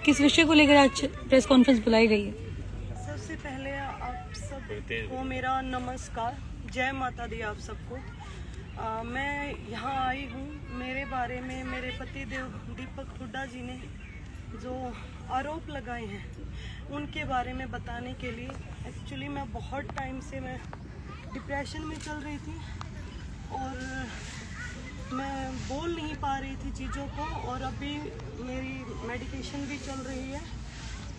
किस विषय को लेकर आज प्रेस कॉन्फ्रेंस बुलाई गई है? सबसे पहले आप सबको मेरा नमस्कार, जय माता दी आप सबको। मैं यहाँ आई हूँ मेरे बारे में मेरे पति देव दीपक हुड्डा जी ने जो आरोप लगाए हैं उनके बारे में बताने के लिए। एक्चुअली मैं बहुत टाइम से मैं डिप्रेशन में चल रही थी और मैं बोल नहीं पा रही थी चीज़ों को, और अभी मेरी मेडिकेशन भी चल रही है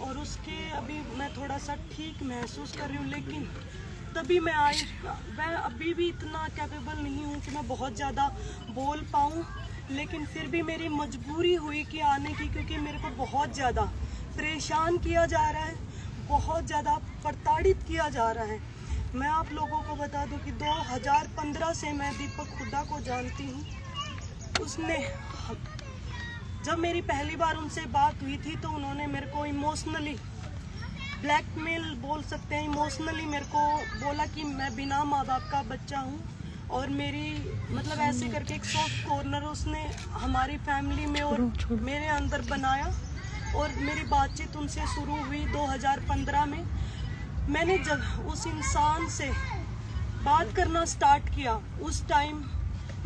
और उसके अभी मैं थोड़ा सा ठीक महसूस कर रही हूँ। लेकिन तभी मैं आई, मैं अभी भी इतना कैपेबल नहीं हूँ कि मैं बहुत ज़्यादा बोल पाऊँ, लेकिन फिर भी मेरी मजबूरी हुई कि आने की, क्योंकि मेरे को बहुत ज़्यादा परेशान किया जा रहा है, बहुत ज़्यादा प्रताड़ित किया जा रहा है। मैं आप लोगों को बता दूं कि 2015 से मैं दीपक हुड्डा को जानती हूँ। उसने जब मेरी पहली बार उनसे बात हुई थी तो उन्होंने मेरे को इमोशनली ब्लैकमेल बोल सकते हैं, इमोशनली मेरे को बोला कि मैं बिना माँ बाप का बच्चा हूँ, और मेरी मतलब ऐसे करके एक सॉफ्ट कॉर्नर उसने हमारी फैमिली में और मेरे अंदर बनाया। और मेरी बातचीत उनसे शुरू हुई 2015 में। मैंने जब उस इंसान से बात करना स्टार्ट किया उस टाइम,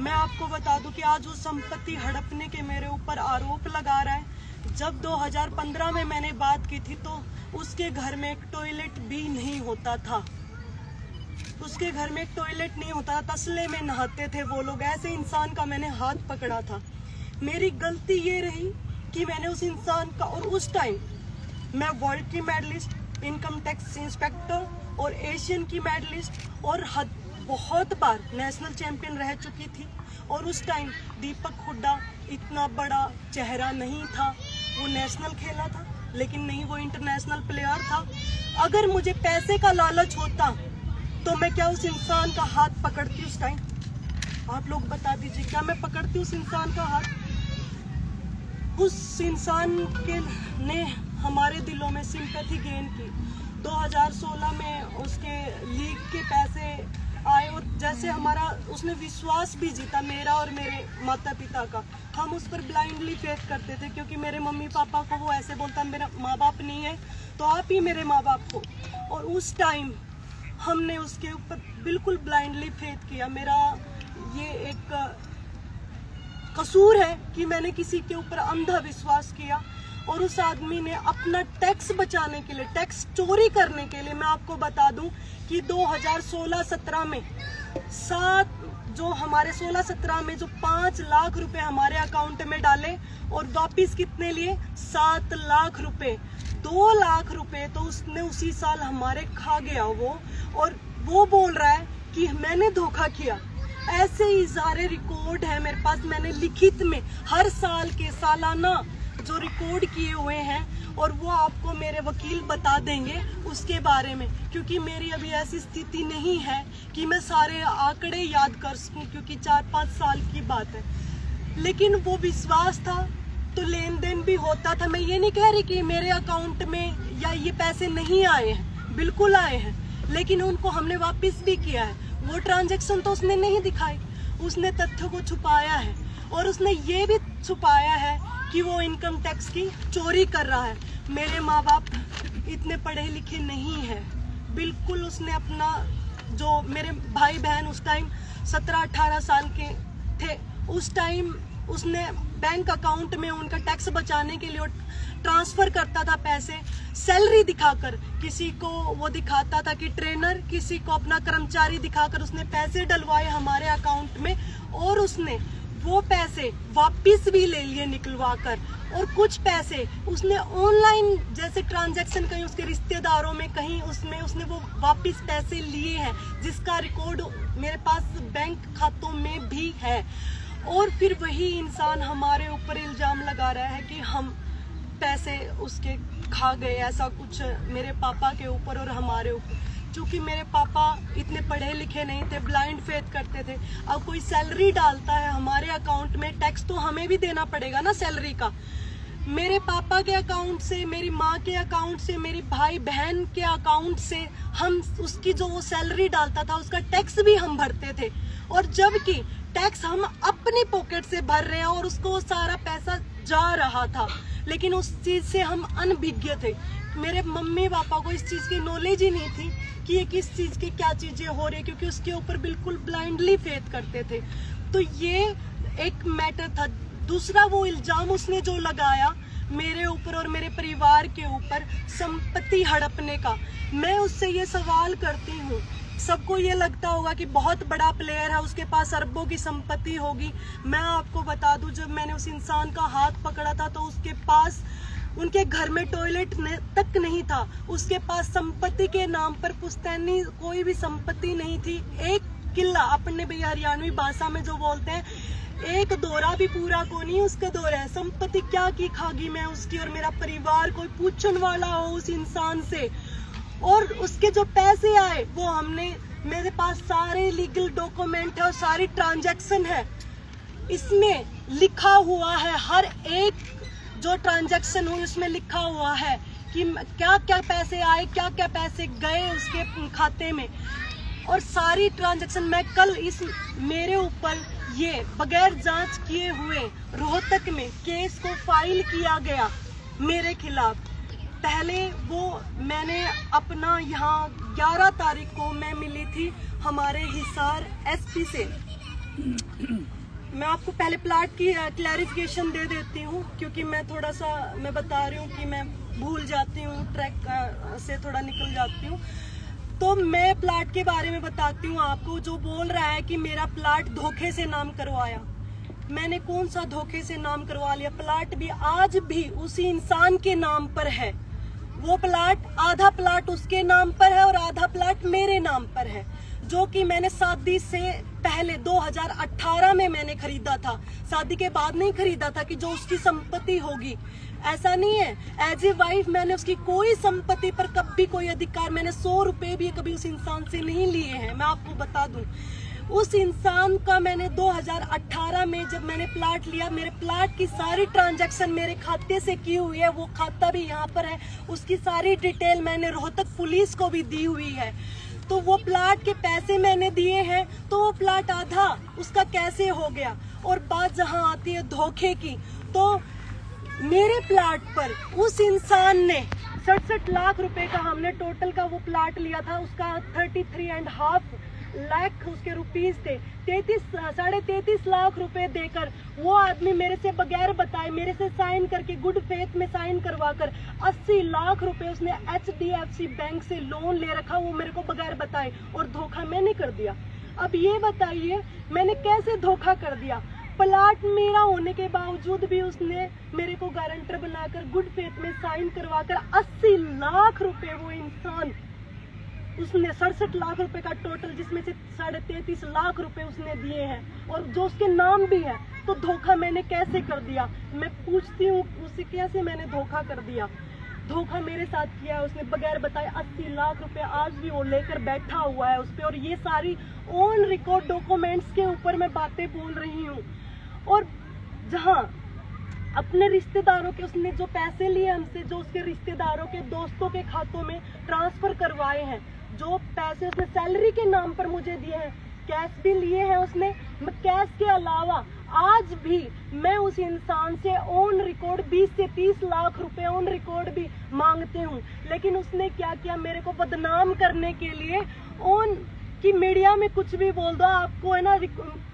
मैं आपको बता दूं कि आज वो संपत्ति हड़पने के मेरे ऊपर आरोप लगा रहा है। जब 2015 में मैंने बात की थी तो उसके घर में एक टॉयलेट भी नहीं होता था, उसके घर में एक टॉयलेट नहीं होता था, तसले में नहाते थे वो लोग। ऐसे इंसान का मैंने हाथ पकड़ा था। मेरी गलती ये रही कि मैंने उस इंसान का, और उस टाइम मैं वर्ल्ड की मेडलिस्ट, इनकम टैक्स इंस्पेक्टर और एशियन की मेडलिस्ट और बहुत बार नेशनल चैंपियन रह चुकी थी। और उस टाइम दीपक हुड्डा इतना बड़ा चेहरा नहीं था। वो नेशनल खेला था लेकिन नहीं वो इंटरनेशनल प्लेयर था। अगर मुझे पैसे का लालच होता तो मैं क्या उस इंसान का हाथ पकड़ती उस टाइम? आप लोग बता दीजिए, क्या मैं पकड़ती उस इंसान का हाथ? उस इंसान के ने हमारे दिलों में सिंपैथी गेन की। 2016 में उसके लीग के पैसे आए और जैसे हमारा उसने विश्वास भी जीता, मेरा और मेरे माता पिता का। हम उस पर ब्लाइंडली फेथ करते थे, क्योंकि मेरे मम्मी पापा को वो ऐसे बोलता मेरा माँ बाप नहीं है तो आप ही मेरे माँ बाप को। और उस टाइम हमने उसके ऊपर बिल्कुल ब्लाइंडली फेथ किया। मेरा ये एक कसूर है कि मैंने किसी के ऊपर अंधा विश्वास किया। और उस आदमी ने अपना टैक्स बचाने के लिए, टैक्स चोरी करने के लिए, मैं आपको बता दूं कि 2016-17 में हमारे 16-17 में जो 5 लाख रुपए हमारे अकाउंट में डाले और वापिस कितने लिए? 7 लाख रुपए। 2 लाख रुपए तो उसने उसी साल हमारे खा गया वो। और वो बोल रहा है कि मैंने धोखा किया। ऐसे ही सारे रिकॉर्ड है मेरे पास, मैंने लिखित में हर साल के सालाना जो रिकॉर्ड किए हुए हैं, और वो आपको मेरे वकील बता देंगे उसके बारे में, क्योंकि मेरी अभी ऐसी स्थिति नहीं है कि मैं सारे आंकड़े याद कर सकूं, क्योंकि 4-5 साल की बात है। लेकिन वो विश्वास था तो लेन देन भी होता था। मैं ये नहीं कह रही कि मेरे अकाउंट में या ये पैसे नहीं आए हैं, बिल्कुल आए हैं, लेकिन उनको हमने वापस भी किया है। वो ट्रांजैक्शन तो उसने नहीं दिखाई, उसने तथ्यों को छुपाया है। और उसने ये भी छुपाया है कि वो इनकम टैक्स की चोरी कर रहा है। मेरे माँ बाप इतने पढ़े लिखे नहीं हैं, बिल्कुल। उसने अपना जो मेरे भाई बहन उस टाइम 17-18 साल के थे, उस टाइम उसने बैंक अकाउंट में उनका टैक्स बचाने के लिए ट्रांसफर करता था पैसे, सैलरी दिखाकर। किसी को वो दिखाता था कि ट्रेनर, किसी को अपना कर्मचारी दिखाकर उसने पैसे डलवाए हमारे अकाउंट में। और उसने वो पैसे वापिस भी ले लिए निकलवा कर। और कुछ पैसे उसने ऑनलाइन जैसे ट्रांजैक्शन कहीं उसके रिश्तेदारों में, कहीं उसमें उसने वो वापिस पैसे लिए हैं, जिसका रिकॉर्ड मेरे पास बैंक खातों में भी है। और फिर वही इंसान हमारे ऊपर इल्जाम लगा रहा है कि हम पैसे उसके खा गए, ऐसा कुछ मेरे पापा के ऊपर और हमारे ऊपर। क्योंकि मेरे पापा इतने पढ़े लिखे नहीं थे, ब्लाइंड फेथ करते थे। अब कोई सैलरी डालता है हमारे अकाउंट में, टैक्स तो हमें भी देना पड़ेगा ना सैलरी का। मेरे पापा के अकाउंट से, मेरी माँ के अकाउंट से, मेरी भाई बहन के अकाउंट से हम उसकी जो वो सैलरी डालता था उसका टैक्स भी हम भरते थे। और जबकि टैक्स हम अपनी पॉकेट से भर रहे हैं और उसको वो सारा पैसा जा रहा था, लेकिन उस चीज से हम अनभिज्ञ थे। मेरे मम्मी पापा को इस चीज की नॉलेज ही नहीं थी कि ये किस चीज की क्या चीजें हो रही है, क्योंकि उसके ऊपर बिल्कुल ब्लाइंडली फेथ करते थे। तो ये एक मैटर था। दूसरा वो इल्जाम उसने जो लगाया मेरे ऊपर और मेरे परिवार के ऊपर संपत्ति हड़पने का, मैं उससे ये सवाल करती हूँ, सबको ये लगता होगा कि बहुत बड़ा प्लेयर है, उसके पास अरबों की संपत्ति होगी। मैं आपको बता दूं, जब मैंने उस इंसान का हाथ पकड़ा था तो उसके पास उनके घर में टॉयलेट तक नहीं था, उसके पास संपत्ति के नाम पर पुश्तैनी कोई भी संपत्ति नहीं थी। एक किला, अपने भैया हरियाणवी भाषा में जो बोलते हैं, एक दौरा भी पूरा को नहीं उसका दौरा है। संपत्ति क्या की खागी मैं उसकी और मेरा परिवार, कोई पूछने वाला हो उस इंसान से। और उसके जो पैसे आए वो हमने, मेरे पास सारे लीगल डॉक्यूमेंट है और सारी ट्रांजैक्शन है, इसमें लिखा हुआ है, हर एक जो ट्रांजैक्शन हुई उसमें लिखा हुआ है कि क्या क्या पैसे आए, क्या क्या पैसे गए उसके खाते में। और सारी ट्रांजैक्शन मैं कल इस मेरे ऊपर ये बगैर जांच किए हुए रोहतक में केस को फाइल किया गया मेरे खिलाफ। पहले वो मैंने अपना यहाँ 11 तारीख को मैं मिली थी हमारे हिसार एसपी से। मैं आपको पहले प्लाट की क्लैरिफिकेशन दे देती हूँ, क्योंकि मैं थोड़ा सा मैं बता रही हूँ कि मैं भूल जाती हूँ, ट्रैक से थोड़ा निकल जाती हूँ। तो मैं प्लाट के बारे में बताती हूँ आपको। जो बोल रहा है कि मेरा प्लाट धोखे से नाम करवाया, मैंने कौन सा धोखे से नाम करवा लिया? प्लाट भी आज भी उसी इंसान के नाम पर है। वो प्लाट, आधा प्लाट उसके नाम पर है और आधा प्लाट मेरे नाम पर है, जो कि मैंने शादी से पहले 2018 में मैंने खरीदा था। शादी के बाद नहीं खरीदा था कि जो उसकी संपत्ति होगी, ऐसा नहीं है। एज ए वाइफ मैंने उसकी कोई संपत्ति पर कभी कोई अधिकार, मैंने 100 रुपए भी कभी उस इंसान से नहीं लिए हैं। मैं आपको बता दूं, उस इंसान का मैंने 2018 में जब मैंने प्लाट लिया, मेरे प्लाट की सारी ट्रांजैक्शन मेरे खाते से की हुई है, वो खाता भी यहाँ पर है, उसकी सारी डिटेल मैंने रोहतक पुलिस को भी दी हुई है। तो वो प्लाट के पैसे मैंने दिए हैं, तो वो प्लाट आधा उसका कैसे हो गया? और बात जहाँ आती है धोखे की, तो मेरे प्लाट पर उस इंसान ने 67 लाख रुपए का, हमने टोटल का वो प्लाट लिया था, उसका 33.5 लाख उसके रुपीस थे। 33.5 लाख रुपए देकर वो आदमी मेरे से बगैर बताए, मेरे से साइन करके, गुड फेथ में साइन करवा कर 80 लाख रुपए उसने HDFC बैंक से लोन ले रखा, वो मेरे को बगैर बताए, और धोखा मैंने कर दिया। अब ये बताइए मैंने कैसे धोखा कर दिया? प्लाट मेरा होने के बावजूद भी उसने मेरे को गारंटर बनाकर गुड फेथ में साइन करवाकर 80 लाख रुपए वो इंसान, उसने 67 लाख रुपए का टोटल, जिसमें से 33.5 लाख रुपए उसने दिए हैं और जो उसके नाम भी है। तो धोखा मैंने कैसे कर दिया? मैं पूछती हूँ उससे, कैसे मैंने धोखा कर दिया? धोखा मेरे साथ किया है उसने, बगैर बताए 80 लाख रुपए आज भी वो लेकर बैठा हुआ है उस पे। और ये सारी ऑन रिकॉर्ड डॉक्यूमेंट्स के ऊपर मैं बातें बोल रही हूँ। और जहाँ अपने रिश्तेदारों के उसने जो पैसे लिए हमसे, जो उसके रिश्तेदारों के दोस्तों के खातों में ट्रांसफर करवाए हैं, जो पैसे उसने सैलरी के नाम पर मुझे दिए हैं, कैश भी लिए हैं उसने। कैश के अलावा आज भी मैं उस इंसान से ऑन रिकॉर्ड 20 से 30 लाख रुपए ऑन रिकॉर्ड भी मांगते हूँ। लेकिन उसने क्या किया, मेरे को बदनाम करने के लिए ऑन कि मीडिया में कुछ भी बोल दो, आपको है ना,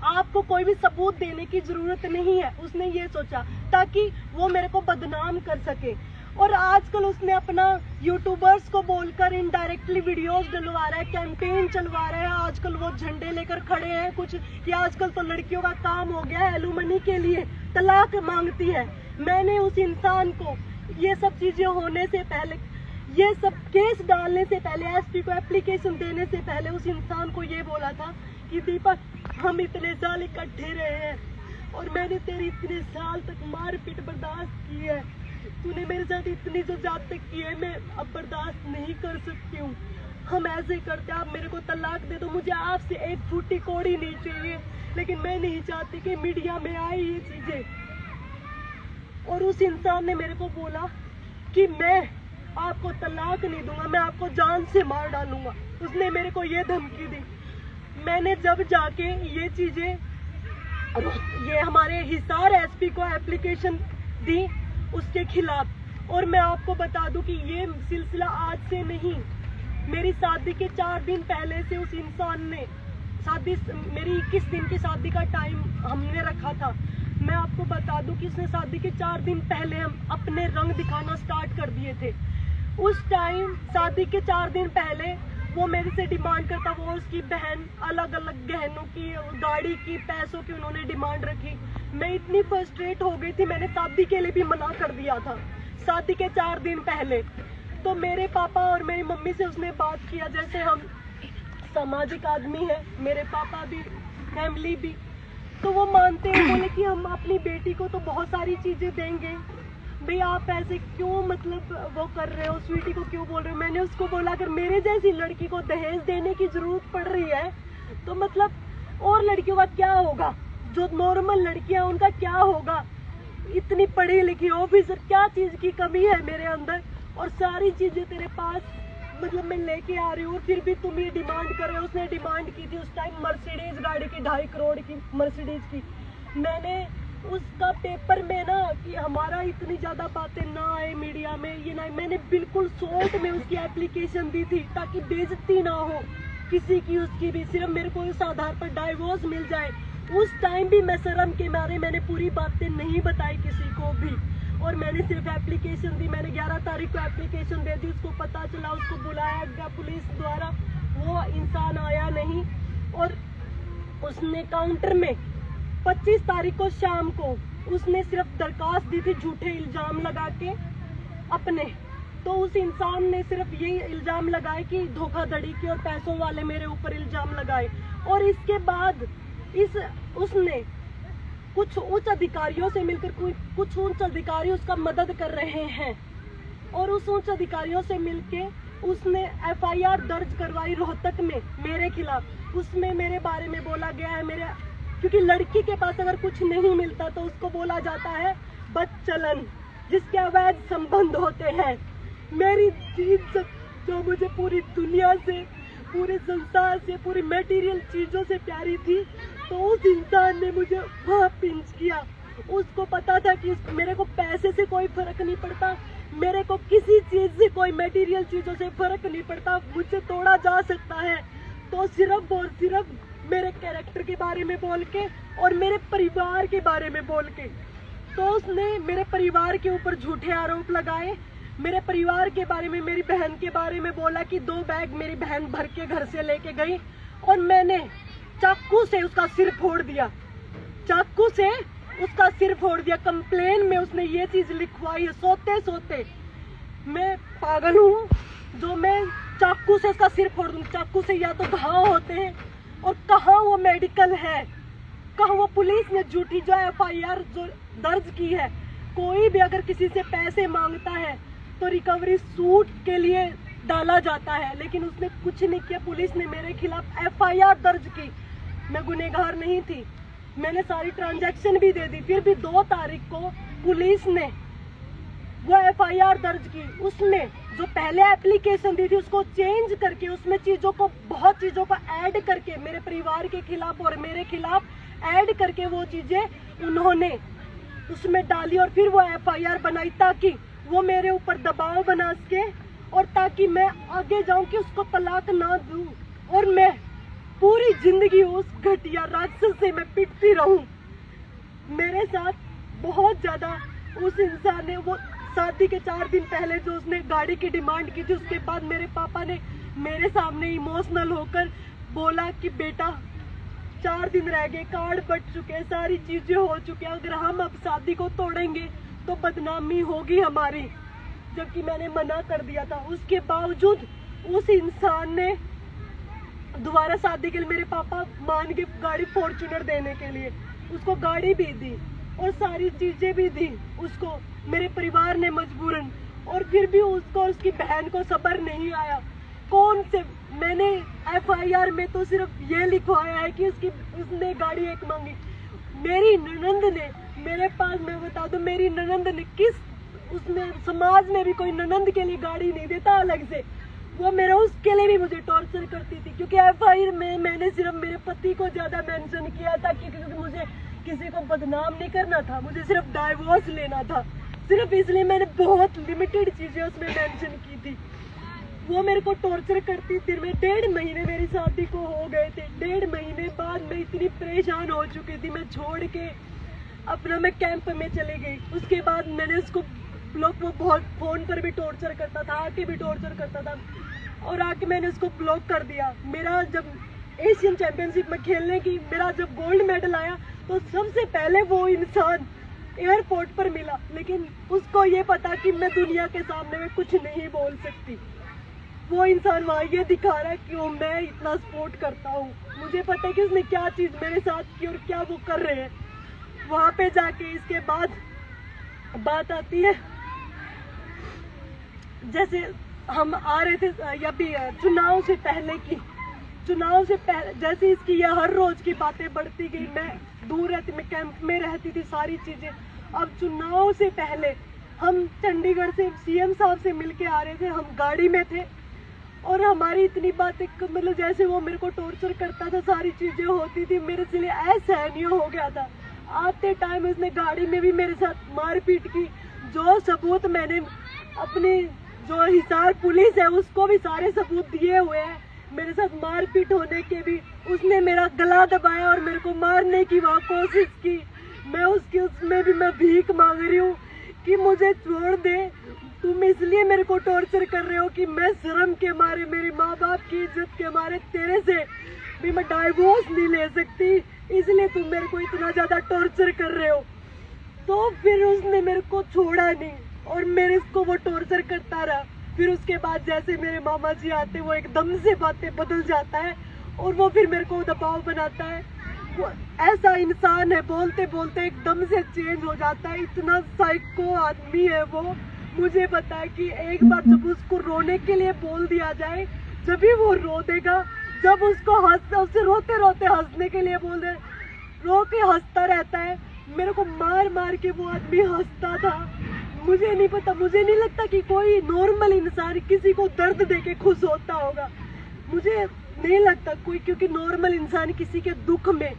आपको कोई भी सबूत देने की जरूरत नहीं है। उसने ये सोचा ताकि वो मेरे को बदनाम कर सके। और आजकल उसने अपना यूट्यूबर्स को बोलकर इनडायरेक्टली वीडियोस डलवा रहा है, कैंपेन चलवा रहा है। आजकल वो झंडे लेकर खड़े हैं कुछ कि आजकल तो लड़कियों का काम हो गया है, एलुमनी के लिए तलाक मांगती है। मैंने उस इंसान को ये सब चीजें होने से पहले, ये सब केस डालने से पहले, एसपी को एप्लीकेशन देने से पहले उस इंसान को ये बोला था कि दीपक, हम इतने साल इकट्ठे रहे हैं और मैंने तेरी इतने साल तक मारपीट बर्दाश्त की है, तूने मेरे साथ इतनी जो जात तक की है, मैं अब बर्दाश्त नहीं कर सकती हूँ। हम ऐसे करते, आप मेरे को तलाक दे दो, मुझे आपसे एक फूटी कौड़ी नहीं चाहिए। लेकिन मैं नहीं चाहती कि मीडिया में आए ये चीजें। और उस इंसान ने मेरे को बोला कि मैं आपको तलाक नहीं दूंगा, मैं आपको जान से मार डालूंगा। उसने मेरे को ये धमकी दी। मैंने जब जाके ये चीजें ये हमारे हिसार एसपी को एप्लीकेशन दी उसके खिलाफ। और मैं आपको बता दूं कि ये सिलसिला आज से नहीं, मेरी शादी के 4 दिन पहले से उस इंसान ने मेरी 21 दिन की शादी का टाइम हमने रखा था। मैं आपको बता दूं कि उसने शादी के 4 दिन पहले हम अपने रंग दिखाना स्टार्ट कर दिए थे। उस टाइम शादी के 4 दिन पहले वो मेरे से डिमांड करता, वो उसकी बहन अलग अलग गहनों की, गाड़ी की, पैसों की उन्होंने डिमांड रखी। मैं इतनी फ्रस्ट्रेट हो गई थी, मैंने शादी के लिए भी मना कर दिया था शादी के 4 दिन पहले। तो मेरे पापा और मेरी मम्मी से उसने बात किया, जैसे हम सामाजिक आदमी है, मेरे पापा भी, फैमिली भी, तो वो मानते हैं। बोले कि हम अपनी बेटी को तो बहुत सारी चीजें देंगे, भाई आप ऐसे क्यों मतलब वो कर रहे हो, स्वीटी को क्यों बोल रहे हो। मैंने उसको बोला अगर मेरे जैसी लड़की को दहेज देने की जरूरत पड़ रही है तो मतलब और लड़कियों का क्या होगा, जो नॉर्मल लड़कियां उनका क्या होगा। इतनी पढ़ी लिखी ऑफिसर, क्या चीज की कमी है मेरे अंदर, और सारी चीजें तेरे पास मतलब मैं लेके आ रही हूँ, फिर भी तुम ये डिमांड कर रहे हो। उसने डिमांड की थी उस टाइम मर्सिडीज गाड़ी की, 2.5 करोड़ की मर्सिडीज की। मैंने उसका पेपर में ना कि हमारा इतनी ज्यादा बातें ना आए मीडिया में, ये ना, मैंने बिल्कुल शॉर्ट में उसकी एप्लीकेशन दी थी ताकि बेइज्जती ना हो किसी की, उसकी भी, सिर्फ मेरे को इस आधार पर डाइवोर्स मिल जाए। उस टाइम भी मैं शर्म के मारे मैंने पूरी बातें नहीं बताई किसी को भी, और मैंने सिर्फ एप्लीकेशन दी। मैंने 11 तारीख को एप्लीकेशन दे दी, उसको पता चला, उसको बुलाया गया पुलिस द्वारा, वो इंसान आया नहीं। और उसने काउंटर में 25 तारीख को शाम को उसने सिर्फ दरखास्त दी थी झूठे इल्जाम लगा के अपने। तो उस इंसान ने सिर्फ यही इल्जाम लगाए कि धोखाधड़ी की और पैसों वाले मेरे ऊपर इल्जाम लगाए। और इसके बाद उसने कुछ उच्च अधिकारियों से मिलकर, कुछ उच्च अधिकारी उसका मदद कर रहे हैं, और उस उच्च अधिकारियों से मिलके उसने FIR दर्ज करवाई रोहतक में मेरे खिलाफ। उसमें मेरे बारे में बोला गया है, मेरे, क्योंकि लड़की के पास अगर कुछ नहीं मिलता तो उसको बोला जाता है बदचलन, जिसके अवैध संबंध होते हैं। मेरी चीज जो मुझे पूरी दुनिया से, पूरे संसार से, पूरी मटेरियल चीजों से प्यारी थी, तो उस इंसान ने मुझे वहाँ पिंच किया। उसको पता था कि मेरे को पैसे से कोई फर्क नहीं पड़ता, मेरे को किसी चीज से, कोई मटेरियल चीजों से फर्क नहीं पड़ता, मुझे तोड़ा जा सकता है तो सिर्फ और सिर्फ मेरे कैरेक्टर के बारे में बोल के और मेरे परिवार के बारे में बोल के। तो उसने मेरे परिवार के ऊपर झूठे आरोप लगाए, मेरे परिवार के बारे में, मेरी बहन के बारे में बोला कि 2 बैग मेरी बहन भर के घर से लेके गई, और मैंने चाकू से उसका सिर फोड़ दिया, चाकू से उसका सिर फोड़ दिया। कंप्लेन में उसने ये चीज लिखवाई है, सोते सोते। मैं पागल हूँ जो मैं चाकू से उसका सिर फोड़ दूँ। चाकू से या तो घाव होते हैं, और कहाँ वो मेडिकल है, कहाँ वो पुलिस ने झूठी जो FIR जो दर्ज की है। कोई भी अगर किसी से पैसे मांगता है तो रिकवरी सूट के लिए डाला जाता है, लेकिन उसने कुछ नहीं किया। पुलिस ने मेरे खिलाफ FIR दर्ज की, मैं गुनहगार नहीं थी, मैंने सारी ट्रांजैक्शन भी दे दी। फिर भी 2 तारीख को पुलिस ने वो FIR दर्ज की। उसने जो पहले एप्लीकेशन दी थी उसको चेंज करके, उसमें चीजों को, बहुत चीजों को ऐड करके मेरे परिवार के खिलाफ और मेरे खिलाफ ऐड करके वो चीजें उन्होंने उसमें डाली, और फिर वो FIR बनाई ताकि वो मेरे ऊपर दबाव बना सके, और ताकि मैं आगे जाऊं कि उसको तलाक ना दूं, और मैं पूरी जिंदगी उस घटिया राक्षस से मैं पिटती रहूं। मेरे साथ बहुत ज्यादा उस इंसान ने, वो शादी के 4 दिन पहले जो उसने गाड़ी की डिमांड की थी, उसके बाद मेरे पापा ने मेरे सामने इमोशनल होकर बोला कि बेटा 4 दिन रह गए, कार्ड बट चुके, सारी चीजें हो चुकी, अगर हम अब शादी को तोड़ेंगे तो बदनामी होगी हमारी, जबकि मैंने मना कर दिया था। उसके बावजूद उस इंसान ने दोबारा शादी के लिए मेरे पापा मान के गाड़ी फॉर्च्यूनर देने के लिए उसको गाड़ी भी दी और सारी चीजें भी दी उसको, मेरे परिवार ने मजबूरन। और फिर भी उसको और उसकी बहन को सब्र नहीं आया। कौन से, मैंने FIR में तो सिर्फ ये लिखवाया है कि उसने गाड़ी एक मांगी। मेरी ननंद ने मेरे पास, मैं बता दूं, मेरी ननंद ने उसने समाज में भी कोई ननंद के लिए गाड़ी नहीं देता अलग से, वो मेरा उसके लिए भी मुझे टॉर्चर करती थी। क्योंकि FIR में मैंने सिर्फ मेरे पति को ज्यादा मेंशन किया था, क्योंकि मुझे किसी को बदनाम नहीं करना था, मुझे सिर्फ डाइवोर्स लेना था। सिर्फ इसलिए मैंने बहुत लिमिटेड चीजें उसमें मेंशन की थी। वो मेरे को टॉर्चर करती थी। मैं 1.5 महीने मेरी शादी को हो गए थे। 1.5 महीने बाद मैं इतनी परेशान हो चुकी थी, मैं छोड़ के अपना मैं कैंप में चले गई। उसके बाद मैंने उसको ब्लॉक, वो बहुत फोन पर भी टॉर्चर करता था, आके भी टॉर्चर करता था, और आके मैंने उसको ब्लॉक कर दिया। मेरा जब एशियन चैंपियनशिप में खेलने की मेरा जब गोल्ड मेडल आया तो सबसे पहले वो इंसान एयरपोर्ट पर मिला, लेकिन उसको ये पता कि मैं दुनिया के सामने में कुछ नहीं बोल सकती। वो इंसान वहाँ ये दिखा रहा है कि वो मैं इतना सपोर्ट करता हूँ। मुझे पता है कि उसने क्या चीज़ मेरे साथ की और क्या वो कर रहे हैं। वहाँ पे जाके इसके बाद बात आती है, जैसे हम आ रहे थे या भी चुनाव से पहले की, चुनाव से पहले जैसे इसकी यह हर रोज की बातें बढ़ती गई। मैं दूर रहती, मैं कैंप में रहती थी, सारी चीजें। अब चुनाव से पहले हम चंडीगढ़ से सीएम साहब से मिलके आ रहे थे, हम गाड़ी में थे, और हमारी इतनी बातें, मतलब जैसे वो मेरे को टॉर्चर करता था, सारी चीजें होती थी, मेरे से लिए असहनीय हो गया था। आते टाइम उसने गाड़ी में भी मेरे साथ मारपीट की। जो सबूत मैंने अपनी, जो हिसार पुलिस है उसको भी सारे सबूत दिए हुए हैं। मेरे साथ मारपीट होने के भी उसने मेरा गला दबाया और मेरे को मारने की वहाँ कोशिश की। मैं उसमें भी मैं भीख मांग रही हूँ कि मुझे छोड़ दे। तुम इसलिए मेरे को टॉर्चर कर रहे हो कि मैं शर्म के मारे, मेरी माँ बाप की इज्जत के मारे तेरे से भी मैं डाइवोर्स नहीं ले सकती, इसलिए तुम मेरे को इतना ज्यादा टॉर्चर कर रहे हो। तो फिर उसने मेरे को छोड़ा नहीं और मेरे को वो टॉर्चर करता रहा। फिर उसके बाद जैसे मेरे मामा जी आते, वो एकदम से बातें बदल जाता है और वो फिर मेरे को दबाव बनाता है। वो ऐसा इंसान है, बोलते बोलते एकदम से चेंज हो जाता है। इतना साइको आदमी है वो। मुझे पता है कि एक बार जब उसको रोने के लिए बोल दिया जाए, जब भी वो रो देगा। जब उसको उसे रोते रोते हंसने के लिए बोल दे, रो के हंसता रहता है। मेरे को मार मार के वो आदमी हंसता था। मुझे नहीं पता, मुझे नहीं लगता कि कोई नॉर्मल इंसान किसी को दर्द देके खुश होता होगा। मुझे नहीं लगता कोई, क्योंकि नॉर्मल इंसान किसी के दुख में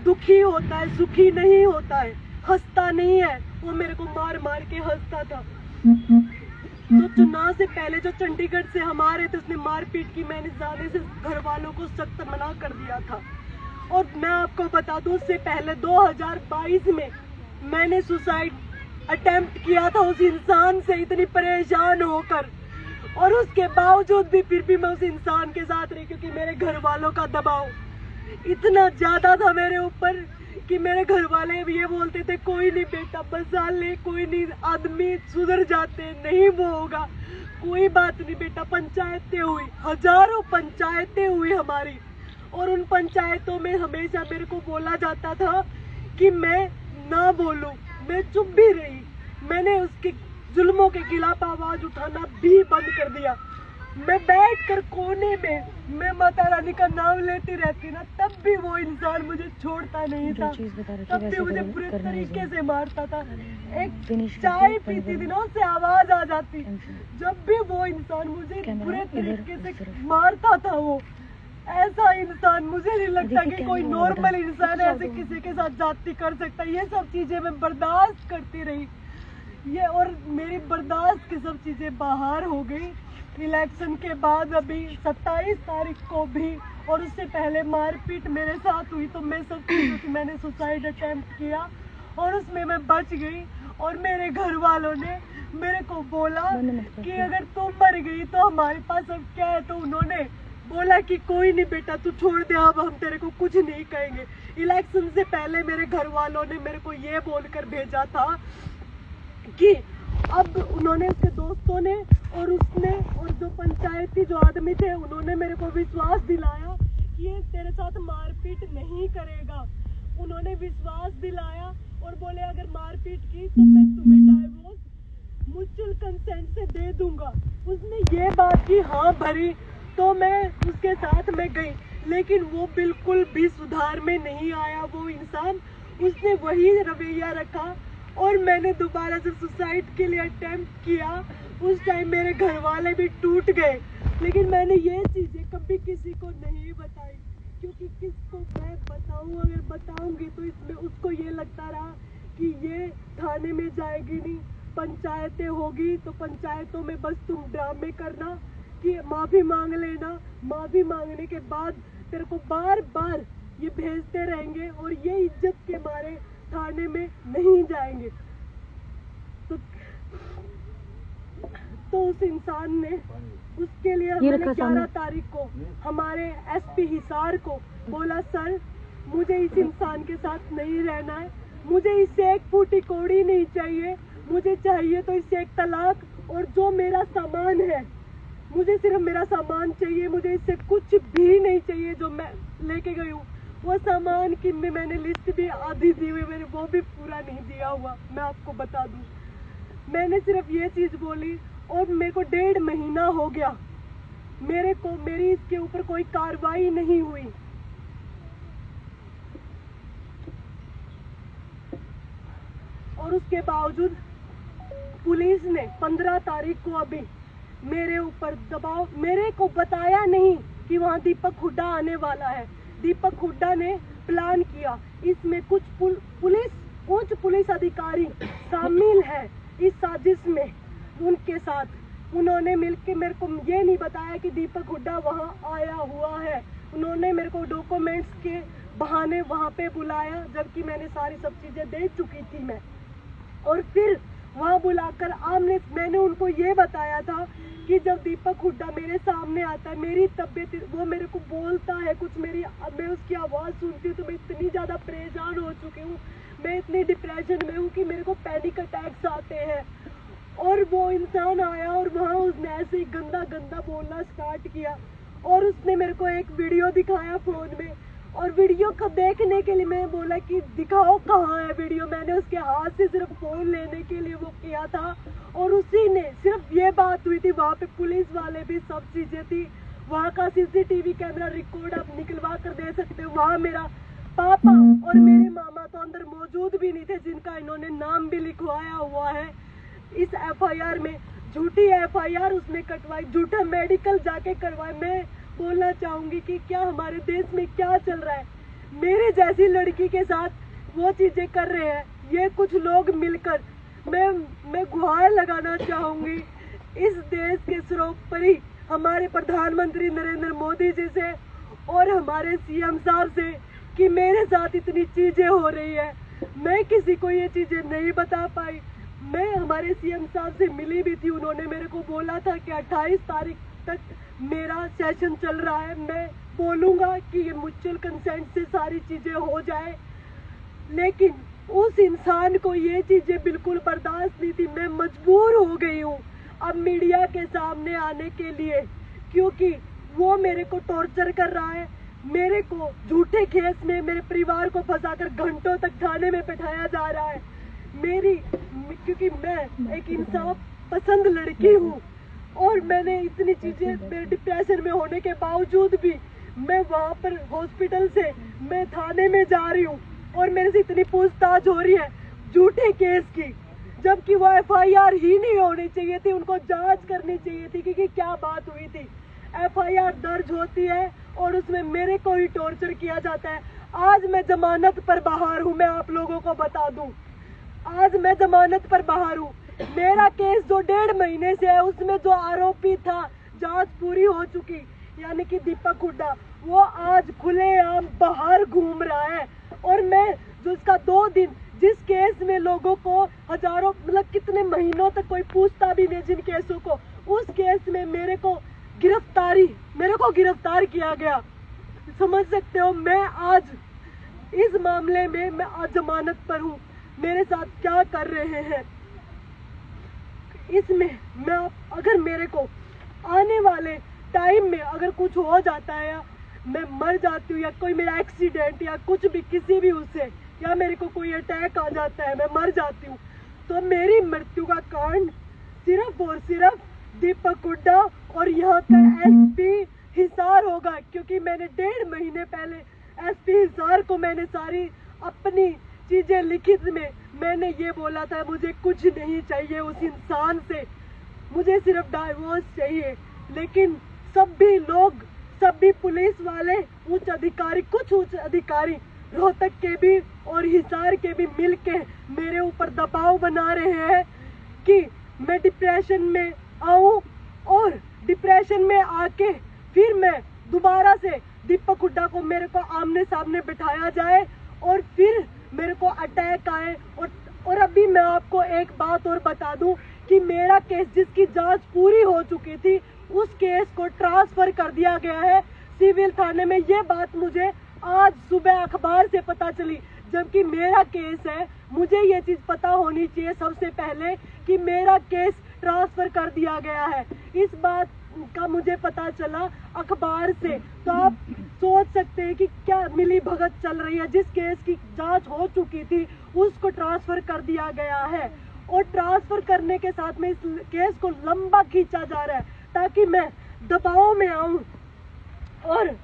दुखी होता है, सुखी नहीं होता है, हंसता नहीं है। वो मेरे को मार मार के हंसता था। तो चुनाव से पहले जो चंडीगढ़ से हम आ रहे थे, उसने मारपीट की। मैंने जाने से घर वालों को सख्त मना कर दिया था। और मैं आपको बता दूं, उससे पहले 2022 में मैंने सुसाइड अटेम्प्ट किया था उस इंसान से, इतनी परेशान होकर। और उसके बावजूद भी फिर भी मैं उस इंसान के साथ रही, क्योंकि मेरे घर वालों का दबाव इतना ज्यादा था मेरे ऊपर कि मेरे घर वाले भी ये बोलते थे, कोई नहीं बेटा, बसा ले, कोई नहीं, आदमी सुधर जाते, नहीं वो होगा, कोई बात नहीं बेटा। पंचायतें हुई, हजारों पंचायतें हुई हमारी, और उन पंचायतों में हमेशा मेरे को बोला जाता था कि मैं ना बोलूं। मैं चुप भी रही। मैंने उसके जुल्मों के खिलाफ आवाज उठाना भी बंद कर दिया। मैं बैठकर कोने में मैं माता रानी का नाम लेती रहती ना, तब भी वो इंसान मुझे छोड़ता नहीं था। तब भी मुझे बुरे तरीके से मारता था। एक चाय पीती थी ना, उससे आवाज आ जाती। जब भी वो इंसान मुझे बुरे तरीके से मारता था, वो ऐसा इंसान, मुझे नहीं लगता कि कोई नॉर्मल इंसान ऐसे किसी के साथ जाती कर सकता। ये सब चीजें मैं बर्दाश्त करती रही, ये, और मेरी बर्दाश्त की सब चीजें बाहर हो गई। इलेक्शन के बाद अभी 27 तारीख को भी, और उससे पहले मारपीट मेरे साथ हुई, तो मैं सब चीजों से मैंने सुसाइड अटेम्प्ट किया और उसमें मैं बच गई। और मेरे घर वालों ने मेरे को बोला कि अगर तुम मर गई तो हमारे पास अब क्या है। तो उन्होंने बोला कि कोई नहीं बेटा, तू छोड़ दे, अब हम तेरे को कुछ नहीं कहेंगे। इलेक्शन से पहले मेरे घर वालों ने मेरे को ये बोलकर भेजा था कि अब उन्होंने, उसके दोस्तों ने और उसने और जो पंचायती जो आदमी थे, उन्होंने मेरे को विश्वास दिलाया कि ये तेरे साथ मारपीट नहीं करेगा। उन्होंने विश्वास दिलाया और बोले अगर मारपीट की तो मैं तुम्हें डाइवोर्स म्यूचुअल कंसेंट से दे दूंगा। उसने ये बात की हाँ भरी, तो मैं उसके साथ में गई, लेकिन वो बिल्कुल भी सुधार में नहीं आया वो इंसान। उसने वही रवैया रखा और मैंने दोबारा जब सुसाइड के लिए अटेम्प्ट किया, उस टाइम मेरे घर वाले भी टूट गए। लेकिन मैंने ये चीजें कभी किसी को नहीं बताई, क्योंकि किसको मैं बताऊं, अगर बताऊंगी तो इसमें उसको ये लगता रहा कि ये थाने में जाएगी नहीं, पंचायतें होगी तो पंचायतों में बस तुम ड्रामे करना कि माफी मांग लेना, माफी मांगने के बाद तेरे को बार बार ये भेजते रहेंगे और ये इज्जत के मारे थाने में नहीं जाएंगे। तो उस इंसान ने उसके लिए हमने 11 तारीख को हमारे एसपी हिसार को बोला, सर मुझे इस इंसान के साथ नहीं रहना है, मुझे इससे एक फूटी कौड़ी नहीं चाहिए, मुझे चाहिए तो इससे एक तलाक, और जो मेरा सामान है मुझे सिर्फ मेरा सामान चाहिए, मुझे इससे कुछ भी नहीं चाहिए जो मैं लेके गई हूँ। वो सामान की मैंने लिस्ट भी आधी दी हुई, मैंने वो भी पूरा नहीं दिया हुआ, मैं आपको बता दूं। मैंने सिर्फ ये चीज बोली और मेरे को 1.5 महीना हो गया, मेरी इसके ऊपर कोई कार्रवाई नहीं हुई। और उसके बावजूद पुलिस ने 15 तारीख को अभी मेरे ऊपर दबाव, मेरे को बताया नहीं कि वहाँ दीपक हुड्डा आने वाला है। दीपक हुड्डा ने प्लान किया, इसमें कुछ पुलिस अधिकारी शामिल है इस साजिश में, उनके साथ उन्होंने मिलकर मेरे को ये नहीं बताया कि दीपक हुड्डा वहाँ आया हुआ है। उन्होंने मेरे को डॉक्यूमेंट्स के बहाने वहाँ पे बुलाया, जबकि मैंने सारी सब चीजें दे चुकी थी मैं। और फिर वहाँ बुलाकर मैंने उनको ये बताया था कि जब दीपक हुड्डा मेरे सामने आता है, मेरी तबीयत, वो मेरे को बोलता है कुछ, मैं उसकी आवाज़ सुनती हूँ तो मैं इतनी ज़्यादा परेशान हो चुकी हूँ, मैं इतनी डिप्रेशन में हूँ कि मेरे को पैनिक अटैक्स आते हैं। और वो इंसान आया और वहाँ उसने ऐसे ही गंदा गंदा बोलना स्टार्ट किया, और उसने मेरे को एक वीडियो दिखाया फ़ोन में, और वीडियो को देखने के लिए मैं बोला कि दिखाओ कहाँ है वीडियो। मैंने उसके हाथ से सिर्फ फ़ोन लेने के लिए वो किया था, और उसी ने सिर्फ ये बात हुई थी, वहाँ पे पुलिस वाले भी, सब चीज़ें थी, वहाँ का CCTV कैमरा रिकॉर्ड आप निकलवा कर दे सकते हो। वहाँ मेरा पापा और मेरे मामा तो अंदर मौजूद भी नहीं थे, जिनका इन्होंने नाम भी लिखवाया हुआ है इस FIR में। झूठी FIR उसने कटवाई, झूठा मेडिकल जाके करवाए। मैं बोलना चाहूंगी कि क्या हमारे देश में क्या चल रहा है, मेरे जैसी लड़की के साथ वो चीजें कर रहे हैं ये कुछ लोग मिलकर। मैं गुहार लगाना चाहूंगी इस देश के सर्वोपरि हमारे प्रधानमंत्री नरेंद्र मोदी जी से और हमारे CM साहब से कि मेरे साथ इतनी चीजें हो रही है, मैं किसी को ये चीजें नहीं बता पाई। मैं हमारे CM साहब से मिली भी थी, उन्होंने मेरे को बोला था कि 28 तारीख तक मेरा सेशन चल रहा है, मैं बोलूँगा कि ये म्यूचुअल कंसेंट से सारी चीज़ें हो जाए, लेकिन उस इंसान को ये चीज़ें बिल्कुल बर्दाश्त नहीं थी। मैं मजबूर हो गई हूँ अब मीडिया के सामने आने के लिए, क्योंकि वो मेरे को टॉर्चर कर रहा है, मेरे को झूठे केस में मेरे परिवार को फंसाकर घंटों तक थाने में बैठाया जा रहा है। क्योंकि मैं एक इंसाफ पसंद लड़की हूँ और मैंने इतनी चीजें, डिप्रेशन में होने के बावजूद भी मैं वहाँ पर हॉस्पिटल से मैं थाने में जा रही हूँ और मेरे से इतनी पूछताछ हो रही है झूठे केस की, जबकि वो FIR ही नहीं होनी चाहिए थी, उनको जांच करनी चाहिए थी कि क्या बात हुई थी। FIR दर्ज होती है और उसमें मेरे को ही टॉर्चर किया जाता है। आज मैं जमानत पर बाहर हूँ, मैं आप लोगों को बता दूं, आज मैं जमानत पर बाहर हूँ। मेरा केस जो 1.5 महीने से है, उसमें जो आरोपी था, जांच पूरी हो चुकी, यानी कि दीपक हुड्डा, वो आज खुलेआम बाहर घूम रहा है। और मैं जो इसका 2 दिन, जिस केस में लोगों को हजारों, मतलब कितने महीनों तक कोई पूछता भी नहीं जिन केसों को, उस केस में मेरे को गिरफ्तार किया गया। समझ सकते हो मैं आज इस मामले में मैं आज जमानत पर हूँ, मेरे साथ क्या कर रहे हैं। इसमें मैं, अगर मेरे को आने वाले टाइम में अगर कुछ हो जाता है या मैं मर जाती हूँ या कोई मेरा एक्सीडेंट या कुछ भी किसी भी उससे, या मेरे को कोई अटैक आ जाता है, मैं मर जाती हूँ, तो मेरी मृत्यु का कारण सिर्फ और सिर्फ दीपक हुड्डा और यहाँ का SP हिसार होगा। क्योंकि मैंने 1.5 महीने पहले SP हिसार को मैंने सारी अपनी चीजें लिखित में मैंने ये बोला था, मुझे कुछ नहीं चाहिए उस इंसान से, मुझे सिर्फ डाइवोर्स चाहिए। लेकिन सभी लोग सभी पुलिस वाले उच्च अधिकारी, कुछ उच्च अधिकारी रोहतक के भी और हिसार के भी मिलके मेरे ऊपर दबाव बना रहे हैं कि मैं डिप्रेशन में आऊं और डिप्रेशन में आके फिर मैं दोबारा से दीपक हुड्डा को मेरे को आमने सामने बिठाया जाए और फिर मेरे को अटैक आए। और अभी मैं आपको एक बात और बता दूं कि मेरा केस जिसकी जांच पूरी हो चुकी थी उस केस को ट्रांसफर कर दिया गया है सिविल थाने में। ये बात मुझे आज सुबह अखबार से पता चली, जबकि मेरा केस है। मुझे ये चीज पता होनी चाहिए सबसे पहले कि मेरा केस ट्रांसफर कर दिया गया है। इस बात का मुझे पता चला अखबार से, तो आप सोच सकते हैं कि क्या मिली भगत चल रही है। जिस केस की जांच हो चुकी थी उसको ट्रांसफर कर दिया गया है और ट्रांसफर करने के साथ में इस केस को लंबा खींचा जा रहा है ताकि मैं दबाव में आऊं और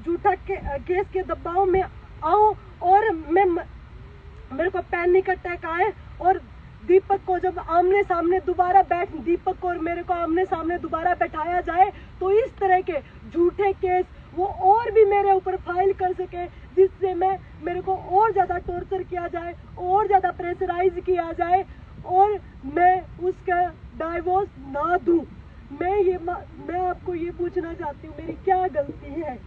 झूठा केस के दबाव में आऊं और मेरे को पैनिक अटैक आए और दीपक को जब आमने सामने दोबारा दीपक को और मेरे को आमने सामने दोबारा बैठाया जाए तो इस तरह के झूठे केस वो और भी मेरे ऊपर फाइल कर सके, जिससे मेरे को और ज्यादा टॉर्चर किया जाए, और ज्यादा प्रेशराइज किया जाए और मैं उसका डाइवोर्स ना दूं। मैं आपको ये पूछना चाहती हूँ, मेरी क्या गलती है?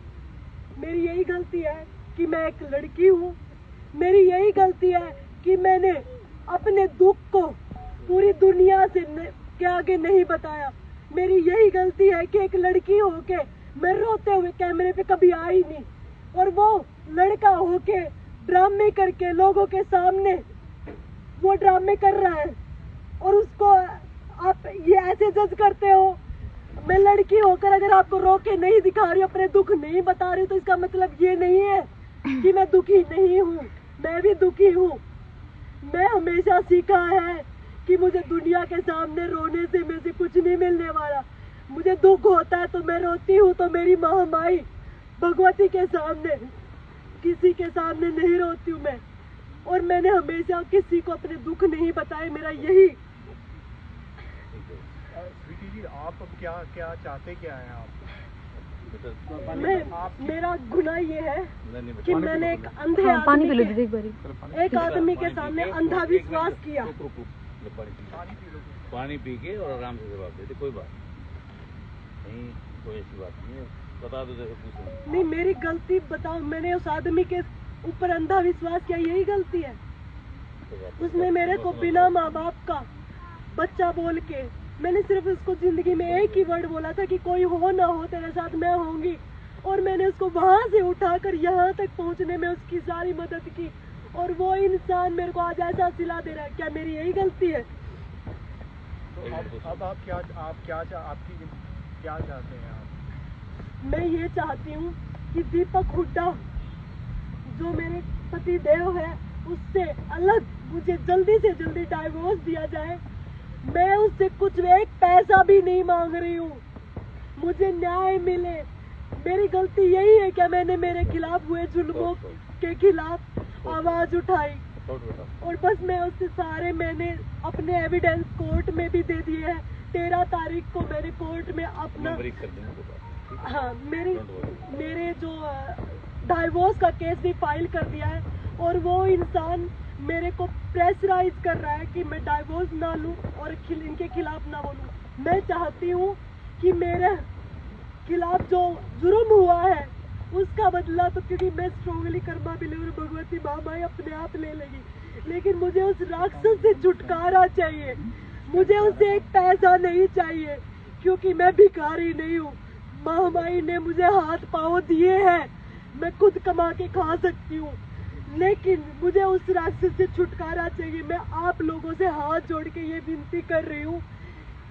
मेरी यही गलती है कि मैं एक लड़की हूँ। मेरी यही गलती है कि मैंने अपने दुख को पूरी दुनिया के आगे नहीं बताया। मेरी यही गलती है कि एक लड़की होके मैं रोते हुए कैमरे पे कभी आई नहीं, और वो लड़का होके ड्रामे करके लोगों के सामने वो ड्रामे कर रहा है और उसको आप ये ऐसे जज करते हो। मैं लड़की होकर अगर आपको रो के नहीं दिखा रही, अपने दुख नहीं बता रही, तो इसका मतलब ये नहीं है कि मैं दुखी नहीं हूँ। मैं भी दुखी हूँ। मैं हमेशा सीखा है कि मुझे दुनिया के सामने रोने से मुझे कुछ नहीं मिलने वाला। मुझे दुख होता है तो मैं रोती हूँ, तो मेरी महामाई भगवती के सामने, किसी के सामने नहीं रोती हूँ मैं। और मैंने हमेशा किसी को अपने दुख नहीं बताए। मेरा यही स्वीटी जी, आप अब क्या चाहते क्या हैं आप? मेरा गुनाह ये है कि मैंने एक अंधे आदमी के सामने अंधा विश्वास किया। पानी पी के और आराम से जवाब दे दे, कोई बात नहीं, कोई ऐसी बात नहीं है, बता दो जैसे पूछो। नहीं, मेरी गलती बताओ। मैंने उस आदमी के ऊपर अंधा विश्वास किया, यही गलती है। उसने मेरे को बिना माँ बाप का बच्चा बोल के, मैंने सिर्फ उसको जिंदगी में एक ही वर्ड बोला था कि कोई हो ना हो तेरे साथ मैं होंगी, और मैंने उसको वहां से उठाकर यहाँ तक पहुँचने में उसकी सारी मदद की, और वो इंसान मेरे को आज ऐसा सिला दे रहा है। क्या मेरी यही गलती है? तो अब आप क्या चाहते हैं आप? मैं ये चाहती हूँ कि दीपक हुड्डा जो मेरे पति देव है उससे अलग मुझे जल्दी से जल्दी डाइवोर्स दिया जाए। मैं उससे कुछ एक पैसा भी नहीं मांग रही हूँ, मुझे न्याय मिले। मेरी गलती यही है क्या मैंने मेरे खिलाफ हुए जुल्मों के खिलाफ आवाज उठाई, और बस मैं उससे सारे मैंने अपने एविडेंस कोर्ट में भी दे दिए हैं। 13 तारीख को मैंने कोर्ट में अपना मेरे जो डाइवोर्स का केस भी फाइल कर दिया है, और वो इंसान मेरे को प्रेशराइज कर रहा है कि मैं डाइवोर्स ना लूं और इनके खिलाफ ना बोलूं। मैं चाहती हूं कि मेरे खिलाफ जो जुर्म हुआ है उसका बदला, तो क्योंकि मैं स्ट्रॉन्गली कर्मा बिलीवर भगवती महामाई अपने आप ले लेगी, लेकिन मुझे उस राक्षस से छुटकारा चाहिए। मुझे उससे एक पैसा नहीं चाहिए, क्योंकि मैं भिखारी नहीं हूँ। महामाई ने मुझे हाथ पाँव दिए हैं, मैं खुद कमा के खा सकती हूँ, लेकिन मुझे उस राक्षस से छुटकारा चाहिए। मैं आप लोगों से हाथ जोड़ के ये विनती कर रही हूँ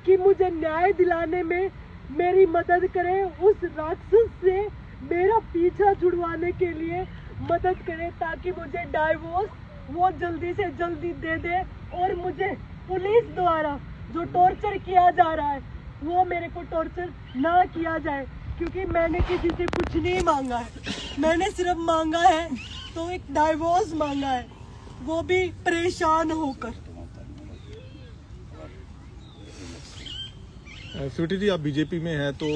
कि मुझे न्याय दिलाने में मेरी मदद करें, उस राक्षस से मेरा पीछा छुड़वाने के लिए मदद करें, ताकि मुझे डाइवोर्स वो जल्दी से जल्दी दे दे, और मुझे पुलिस द्वारा जो टॉर्चर किया जा रहा है वो मेरे को टॉर्चर ना किया जाए, क्योंकि मैंने किसी से कुछ नहीं मांगा है। मैंने सिर्फ मांगा है तो एक डाइवोर्स मांगा है, वो भी परेशान होकर। स्वीटी जी, आप बीजेपी में हैं तो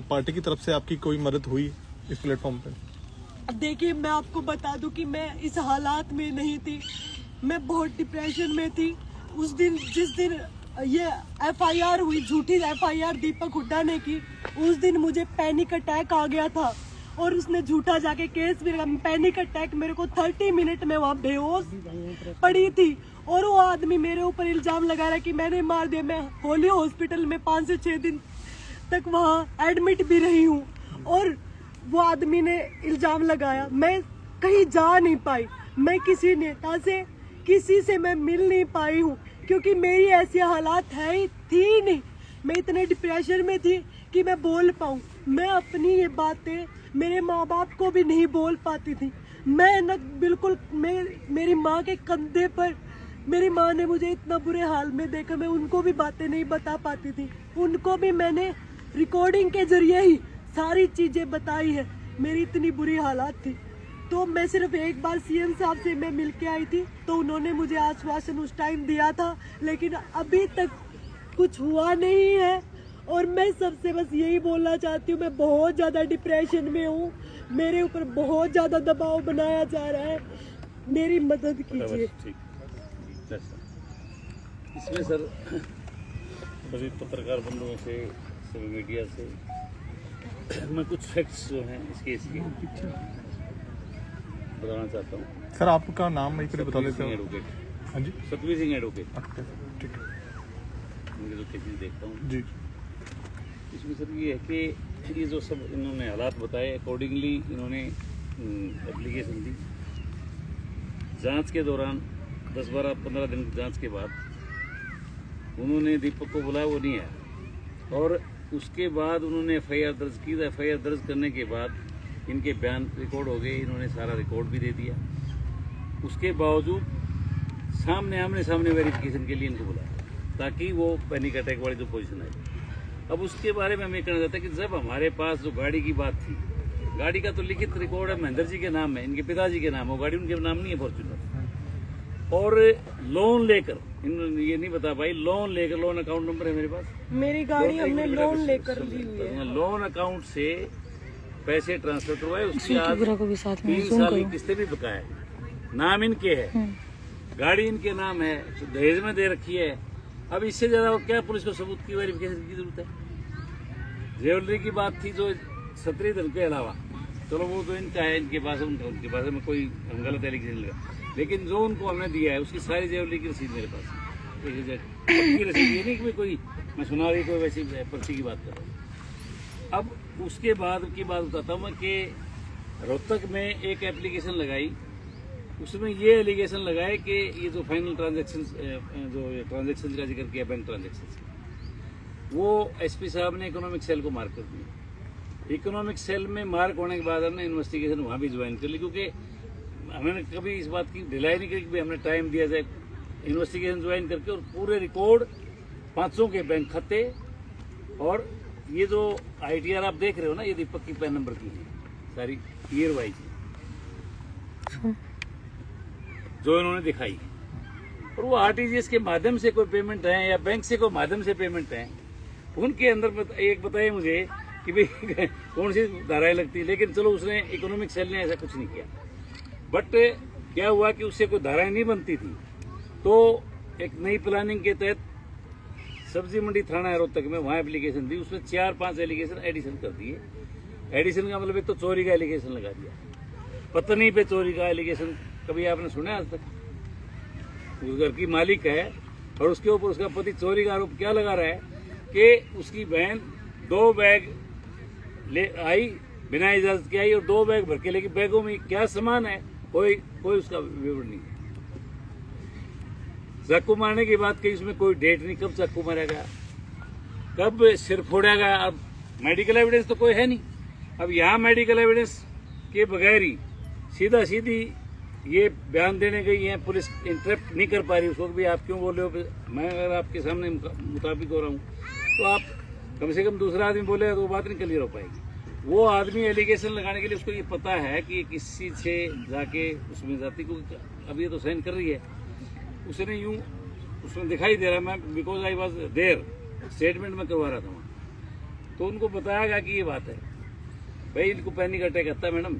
पार्टी की तरफ से आपकी कोई मदद हुई इस प्लेटफॉर्म पे? अब देखिए, मैं आपको बता दूं कि मैं इस हालात में नहीं थी, मैं बहुत डिप्रेशन में थी। उस दिन जिस दिन ये एफआईआर हुई, झूठी एफआईआर दीपक हुड्डा ने की, उस दिन मुझे पैनिक अटैक आ गया था और उसने झूठा जाके केस भी लगा। पैनिक अटैक, मेरे को 30 मिनट में वहाँ बेहोश पड़ी थी और वो आदमी मेरे ऊपर इल्जाम लगा रहा है कि मैंने मार दिया। मैं होली हॉस्पिटल में 5 से 6 दिन तक वहाँ एडमिट भी रही हूँ और वो आदमी ने इल्जाम लगाया। मैं कहीं जा नहीं पाई, मैं किसी नेता से, किसी से मैं मिल नहीं पाई हूँ क्योंकि मेरी ऐसी हालात है ही थी नहीं। मैं इतने डिप्रेशन में थी कि मैं बोल पाऊँ। मैं अपनी ये बातें मेरे माँ बाप को भी नहीं बोल पाती थी। मैं न बिल्कुल, मेरी माँ के कंधे पर, मेरी माँ ने मुझे इतना बुरे हाल में देखा, मैं उनको भी बातें नहीं बता पाती थी। उनको भी मैंने रिकॉर्डिंग के जरिए ही सारी चीजें बताई है। मेरी इतनी बुरी हालात थी। तो मैं सिर्फ एक बार सीएम साहब से मैं मिल के आई थी तो उन्होंने मुझे आश्वासन उस टाइम दिया था, लेकिन अभी तक कुछ हुआ नहीं है। और मैं सबसे बस यही बोलना चाहती हूँ, मैं बहुत ज़्यादा डिप्रेशन में हूँ, मेरे ऊपर बहुत ज़्यादा दबाव बनाया जा रहा है, मेरी मदद कीजिए। इसमें सर सभी पत्रकार बंधुओं से, सभी मीडिया से मैं कुछ फैक्ट्स जो हैं इस केस के बताना चाहता हूँ। सर, आपका नाम एक बार बता देते हैं? एडवोकेट। हाँ जी, सतवीर सिंह एडवोकेट। अच्छा, ठीक है उनके जो केसेस देखता हूँ जी। इसमें सर ये है कि ये जो सब इन्होंने हालात बताए, अकॉर्डिंगली इन्होंने एप्लीकेशन दी। जांच के दौरान 10-12-15 दिन की जांच के बाद उन्होंने दीपक को बुलाया, वो नहीं आया और उसके बाद उन्होंने एफआईआर दर्ज की। एफआईआर दर्ज करने के बाद इनके बयान रिकॉर्ड हो गए, इन्होंने सारा रिकॉर्ड भी दे दिया। उसके बावजूद आमने सामने वेरिफिकेशन के लिए इनको बुलाया ताकि वो पैनिक अटैक वाली जो पोजीशन आई। अब उसके बारे में हमें कहना चाहता है कि जब हमारे पास जो गाड़ी की बात थी, गाड़ी का तो लिखित रिकॉर्ड है, महेंद्र जी के नाम है, इनके पिताजी के नाम है, वो गाड़ी उनके नाम नहीं है फॉर्च्यूनर। और लोन लेकर, इन्होंने ये नहीं बता पाई, लोन लेकर, लोन अकाउंट नंबर है मेरे पास, मेरी गाड़ी हमने लोन लेकर ली हुई है। लोन अकाउंट से पैसे ट्रांसफर करवाए, उसकी आज बुरा को भी साथ में 3 zoom साल की करो। किस्तें भी बकाया, नाम इनके है, गाड़ी इनके नाम है, दहेज में दे रखी है। अब इससे ज्यादा क्या पुलिस को सबूत की वेरिफिकेशन की जरूरत है? ज्वेलरी की बात थी जो 17 दिन के अलावा, चलो वो तो इनका है, इनके पास, उनके पास में कोई हम गलत एलिगेशन नहीं लगा, लेकिन जो उनको हमने दिया है उसकी सारी ज्वेलरी की रसीद मेरे पास है। पक्की रसीद, ये नहीं कि कोई मैं सुना रही कोई वैसी पर्ची की बात कर रहा हूँ। अब उसके बाद की बात बताता हूँ मैं कि रोहतक में एक एप्लीकेशन लगाई, उसमें ये एलिगेशन लगाए कि ये जो फाइनल ट्रांजैक्शन, जो ट्रांजैक्शन का जिक्र किया बैंक ट्रांजैक्शन, वो एसपी साहब ने इकोनॉमिक सेल को मार्क कर दिया। इकोनॉमिक सेल में मार्क होने के बाद हमने इन्वेस्टिगेशन वहाँ भी ज्वाइन कर ली, क्योंकि हमने कभी इस बात की ढिलाई नहीं करी कि हमने टाइम दिया जाए। इन्वेस्टिगेशन ज्वाइन करके और पूरे रिकॉर्ड 500 के बैंक खाते, और ये जो ITR आप देख रहे हो ना, ये दीपक की पैन नंबर की है, सारी ईयर वाइज जो इन्होंने दिखाई। और वो RTGS के माध्यम से कोई पेमेंट है या बैंक से कोई माध्यम से पेमेंट है, उनके अंदर एक बताइए मुझे कि भाई कौन सी धाराएं लगती है। लेकिन चलो, उसने इकोनॉमिक सेल ने ऐसा कुछ नहीं किया, बट क्या हुआ कि उससे कोई धाराएं नहीं बनती थी, तो एक नई प्लानिंग के तहत सब्जी मंडी थाना है रोहतक में, वहाँ एप्लीकेशन दी, उसमें 4-5 एलिगेशन एडिशन कर दिए। एडिशन का मतलब एक तो चोरी का एलिगेशन लगा दिया, पत्नी पे चोरी का एलिगेशन कभी आपने सुना आज तक? उस घर की मालिक है और उसके ऊपर उसका पति चोरी का आरोप क्या लगा रहा है कि उसकी बहन 2 बैग ले आई, बिना इजाजत के आई और 2 बैग भर के लेके, बैगों में क्या सामान है कोई उसका विवरण नहीं है। चाकू मारने की बात कही, उसमें कोई डेट नहीं, कब चाकू मारा गया, कब सिर फोड़ा गया। अब मेडिकल एविडेंस तो कोई है नहीं। अब यहाँ मेडिकल एविडेंस के बगैर ही सीधा सीधी ये बयान देने गई है, पुलिस इंटरप्ट नहीं कर पा रही उसको भी, आप क्यों बोल रहे हो? मैं अगर आपके सामने मुताबिक हो रहा हूँ तो आप कम से कम दूसरा आदमी बोलेगा तो वो बात नहीं क्लियर हो पाएगी। वो आदमी एलिगेशन लगाने के लिए उसको ये पता है कि किसी से जाके उसमें जाती, क्योंकि अब ये तो साइन कर रही है, उसने यूं उसमें दिखाई दे रहा है, मैं because I was there, statement में करवा रहा था वहाँ। तो उनको बताया गया कि ये बात है, भाई इनको पैनिक अटैक आता है मैडम,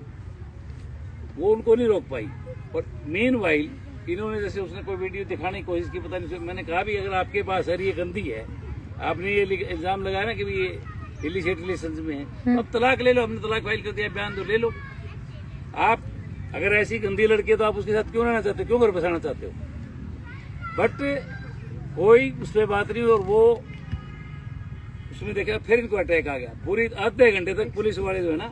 वो उनको नहीं रोक पाई। और मेन वाइल इन्होंने जैसे उसने कोई वीडियो दिखाने की कोशिश की, पता नहीं, मैंने कहा भी अगर आपके पास सर ये गंदी है, आपने ये इल्जाम लगाया ना कि भी ये इलिसिट रिलेशंस में है, अब तलाक ले लो, हमने तलाक फाइल कर दिया, बयान दो, ले लो। आप अगर ऐसी गंदी लड़की है तो आप उसके साथ क्यों रहना चाहते हो, क्यों घर बसाना चाहते हो? बट कोई उस पर बात नहीं, और वो उसमें देखा फिर इनको अटैक आ गया। पूरी आधे घंटे तक पुलिस वाले जो है ना,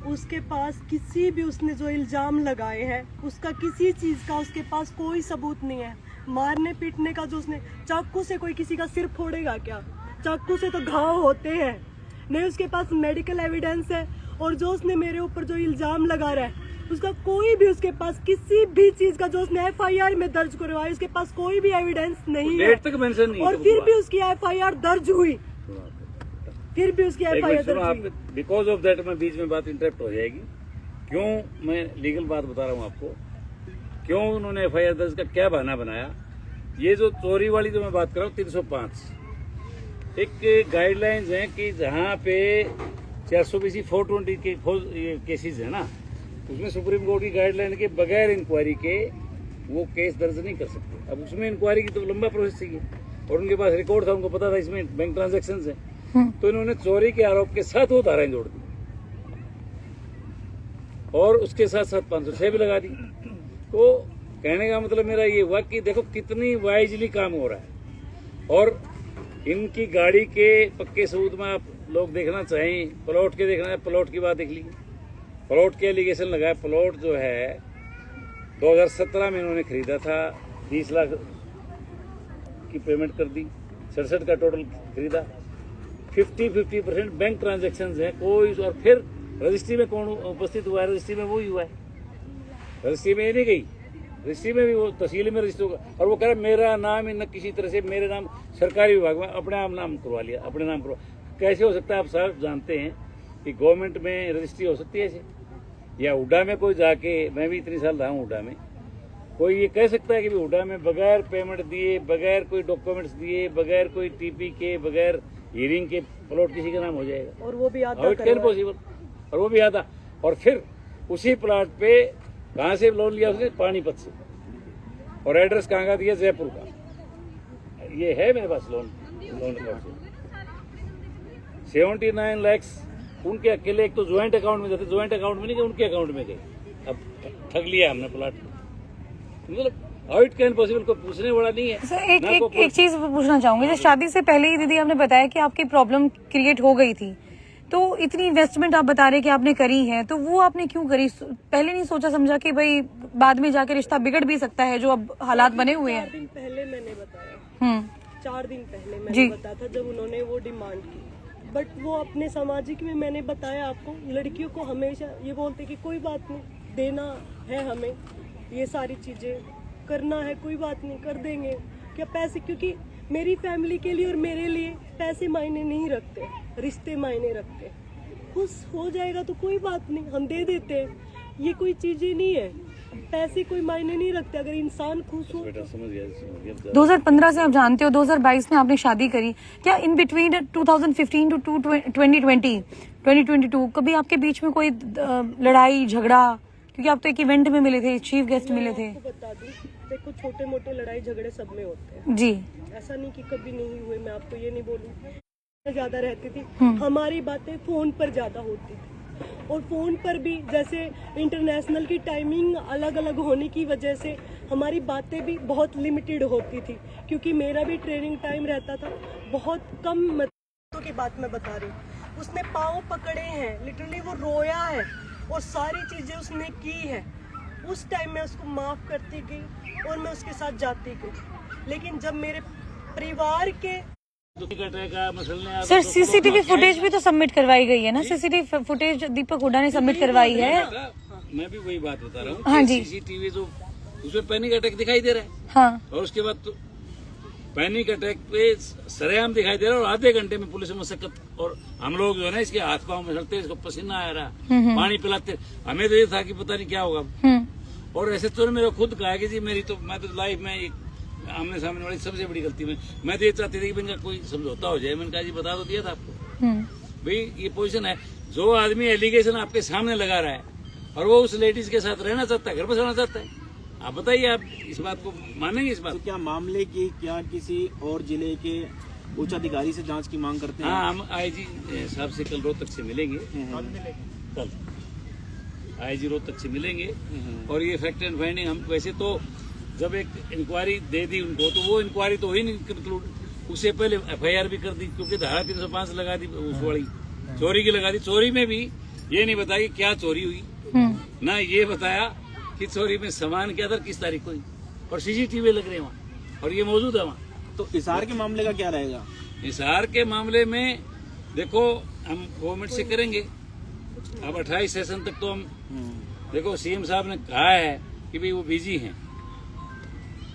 उसके पास किसी भी, उसने जो इल्जाम लगाए हैं उसका किसी चीज का उसके पास कोई सबूत नहीं है। मारने पीटने का जो उसने, चाकू से कोई किसी का सिर फोड़ेगा क्या? चाकू से तो घाव होते हैं, नहीं उसके पास मेडिकल एविडेंस है। और जो उसने मेरे ऊपर जो इल्जाम लगा रहा है उसका कोई भी, उसके पास किसी भी चीज का जो उसने FIR में दर्ज करवाया उसके पास कोई भी एविडेंस नहीं है। डेट तक मेंशन नहीं है। और फिर भी उसकी FIR दर्ज हुई, फिर भी उसकी FIR दर्ज हुई। बिकॉज ऑफ दैट मैं बीच में बात इंटरप्ट हो जाएगी। क्यों मैं लीगल बात बता रहा हूँ आपको, क्यों उन्होंने FIR दर्ज का क्या बहाना बनाया। ये जो चोरी वाली जो मैं बात कर रहा हूँ 305 एक गाइडलाइंस है कि जहाँ पे 420 420 के केसेज है ना, उसमें सुप्रीम कोर्ट की गाइडलाइन के बगैर इंक्वायरी के वो केस दर्ज नहीं कर सकते। अब उसमें इंक्वायरी की तो लंबा प्रोसेस चाहिए, और उनके पास रिकॉर्ड था, उनको पता था इसमें बैंक ट्रांजैक्शंस है, तो इन्होंने चोरी के आरोप के साथ वो धाराएं जोड़ दी और उसके साथ साथ 506 भी लगा दी। तो कहने का मतलब मेरा ये हुआ कि देखो कितनी वाइजली काम हो रहा है। और इनकी गाड़ी के पक्के सबूत में आप लोग देखना चाहें, प्लॉट के देखना है, प्लॉट की बात देख लीजिए। प्लॉट के एलिगेशन लगाया, प्लॉट जो है 2017 में इन्होंने खरीदा था, 20 लाख की पेमेंट कर दी, 67 का टोटल खरीदा, 50% बैंक ट्रांजैक्शन है कोई। और फिर रजिस्ट्री में कौन उपस्थित हुआ है? रजिस्ट्री में वो ही हुआ है, रजिस्ट्री में ये नहीं गई, रजिस्ट्री में भी वो तहसील में रजिस्टर होगा। और वो कह रहा है मेरा नाम इन किसी तरह से, मेरे नाम सरकारी विभाग में अपने आप नाम करवा लिया, अपने नाम करवा। कैसे हो सकता है? आप साहब जानते हैं कि गवर्नमेंट में रजिस्ट्री हो सकती है ऐसे, या हुडा में कोई जाके, मैं भी इतनी साल रहा हूँ हुडा में, कोई ये कह सकता है कि हुडा में बगैर पेमेंट दिए, बगैर कोई डॉक्यूमेंट्स दिए, बगैर कोई TP के, बगैर हियरिंग के प्लॉट किसी का नाम हो जाएगा? और वो भी हाउ इट कैन पॉसिबल? और वो भी आता। और फिर उसी प्लॉट पे कहाँ से लोन लिया उसने? पानीपत से। और एड्रेस कहाँ का दिया? जयपुर का। ये है मेरे पास लोन रिकॉर्ड से 79 लाख उनके अकेले, एक तो ज्वाइंट अकाउंट में जाते, ज्वाइंट अकाउंट में नहीं गए, उनके अकाउंट में गए। अब ठग लिया हमने प्लॉट, मतलब हाउ इट कैन पॉसिबल? को पूछने वाला नहीं है। सर एक चीज पूछना चाहूंगी, जैसे शादी से पहले ही दीदी आपने बताया कि आपकी प्रॉब्लम क्रिएट हो गई थी, तो इतनी इन्वेस्टमेंट आप बता रहे कि आपने करी है, तो वो आपने क्यों करी? पहले नहीं सोचा समझा कि भाई बाद में जाके रिश्ता बिगड़ भी सकता है, जो अब हालात बने हुए हैं? 4 दिन पहले मैंने बताया, 4 दिन पहले मैंने बताया था जब उन्होंने वो डिमांड की। बट वो अपने सामाजिक में मैंने बताया आपको, लड़कियों को हमेशा ये बोलते कि कोई बात नहीं, देना है हमें, ये सारी चीजें करना है, कोई बात नहीं, कर देंगे। क्या पैसे, क्योंकि मेरी फैमिली के लिए और मेरे लिए पैसे मायने नहीं रखते, रिश्ते मायने रखते। खुश हो जाएगा तो कोई बात नहीं, हम दे देते हैं, ये कोई चीज ही नहीं है, पैसे कोई मायने नहीं रखते अगर इंसान खुश हो। 2015 से आप जानते हो, 2022 में आपने शादी करी, क्या इन बिटवीन 2015 टू 2022 कभी आपके बीच में कोई लड़ाई झगड़ा? क्योंकि आप तो एक इवेंट में मिले थे, चीफ गेस्ट मिले थे। आपको बता दूं, देखो छोटे मोटे लड़ाई झगड़े सब में होते हैं जी, ऐसा नहीं कि कभी नहीं हुए, मैं आपको ये नहीं बोलूँ। ज्यादा रहती थी, हमारी बातें फोन पर ज्यादा होती थी, और फोन पर भी जैसे इंटरनेशनल की टाइमिंग अलग अलग होने की वजह से हमारी बातें भी बहुत लिमिटेड होती थी, क्योंकि मेरा भी ट्रेनिंग टाइम रहता था बहुत कम। मतलब की बात मैं बता रही हूँ, उसने पाँव पकड़े हैं, लिटरली वो रोया है और सारी चीजें उसने की है। उस टाइम में उसको माफ करती गई और मैं उसके साथ जाती गई, लेकिन जब मेरे परिवार के सर CCTV फुटेज भी तो सबमिट करवाई गई है ना? CCTV फुटेज दीपक हुड्डा ने सबमिट करवाई है। मैं भी वही बात बता रहा हूँ। हाँ जी, CCTV जो उसमें पैनिक अटैक दिखाई दे रहा है। हाँ, और उसके बाद तो पैनिक अटैक पे सरेआम दिखाई दे रहा है, और आधे घंटे में पुलिस मशक्कत, और हम लोग जो है ना इसके हाथ पांव में चलते, इसको पसीना आ रहा, पानी पिलाते, हमें तो ये था कि पता नहीं क्या होगा। और ऐसे तो मेरा खुद कहा कि जी मेरी तो, मैं तो लाइफ में आमने सामने वाली सबसे बड़ी गलती में, मैं तो ये चाहती थी कि इनका कोई समझौता हो जाए। मैंने कहा जी बता तो दिया था आपको, भाई ये पोजीशन है। जो आदमी एलिगेशन आपके सामने लगा रहा है और वो उस लेडीज के साथ रहना चाहता है, घर बसाना चाहता है, आप बताइए, आप इस बात को मानेंगे? इस बात तो क्या मामले की क्या किसी और जिले के उच्च अधिकारी से जांच की मांग करते हैं? हाँ, हम आईजी साहब से कल रोहतक से मिलेंगे। कल आईजी रोहतक से मिलेंगे और ये फैक्ट एंड फाइंडिंग हम वैसे तो जब एक इंक्वायरी दे दी उनको तो वो इंक्वायरी तो ही नहीं कंक्लूड, उससे पहले एफआईआर भी कर दी क्योंकि धारा 305 लगा दी उस वाली चोरी की लगा दी। चोरी में भी ये नहीं बताया कि क्या चोरी हुई, ना ये बताया कि चोरी में सामान क्या था, किस तारीख को हुई, और सीसीटीवी लग रहे हैं वहाँ और ये मौजूद है वहाँ। तो इसार के मामले का क्या रहेगा? हिसार के मामले में देखो हम गवर्नमेंट से करेंगे। अब 28 सेशन तक तो हम देखो सीएम साहब ने कहा है कि भाई वो बिजी हैं,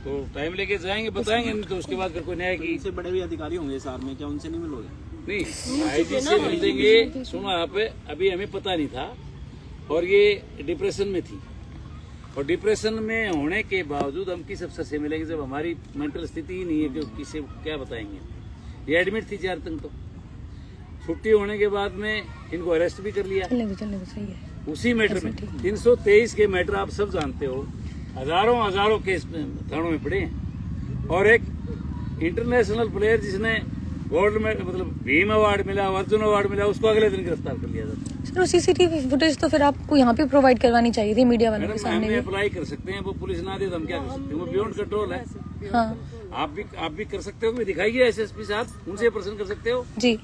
तो टाइम लेके जाएंगे, बताएंगे, नहीं तो उसके बाद फिर कोई न्याय की। इनसे बड़े भी अधिकारी होंगे इसार में, क्या उनसे नहीं मिलोगे? नहीं, आईजी से मिल देंगे। सुनो आप, अभी हमें पता नहीं था और ये डिप्रेशन में थी, और डिप्रेशन में होने के बावजूद हम किस अफसर से मिलेंगे जब हमारी मेंटल स्थिति ही नहीं है कि किसे क्या बताएंगे। ये एडमिट थी 4 दिन, तो छुट्टी होने के बाद में इनको अरेस्ट भी कर लिया सही है। उसी मैटर में। 323 के मैटर आप सब जानते हो, हजारों केस थानों में पड़े हैं, और एक इंटरनेशनल प्लेयर जिसने गोल्ड में मतलब भीम अवार्ड मिला, अर्जुन अवार्ड मिला, उसको अगले दिन गिरफ्तार कर लिया जाता है। सर सीसीटीवी फुटेज तो फिर आपको यहाँ पे प्रोवाइड करवानी चाहिए थी मीडिया वालों के मैडम सामने हमने भी। अप्लाई कर सकते हैं, वो पुलिस ना दे तो हम क्या कर सकते हैं, वो बियॉन्ड कंट्रोल है। हाँ आप भी कर सकते हो कि दिखाइए एसएसपी साहब, उनसे प्रश्न कर सकते हो जी।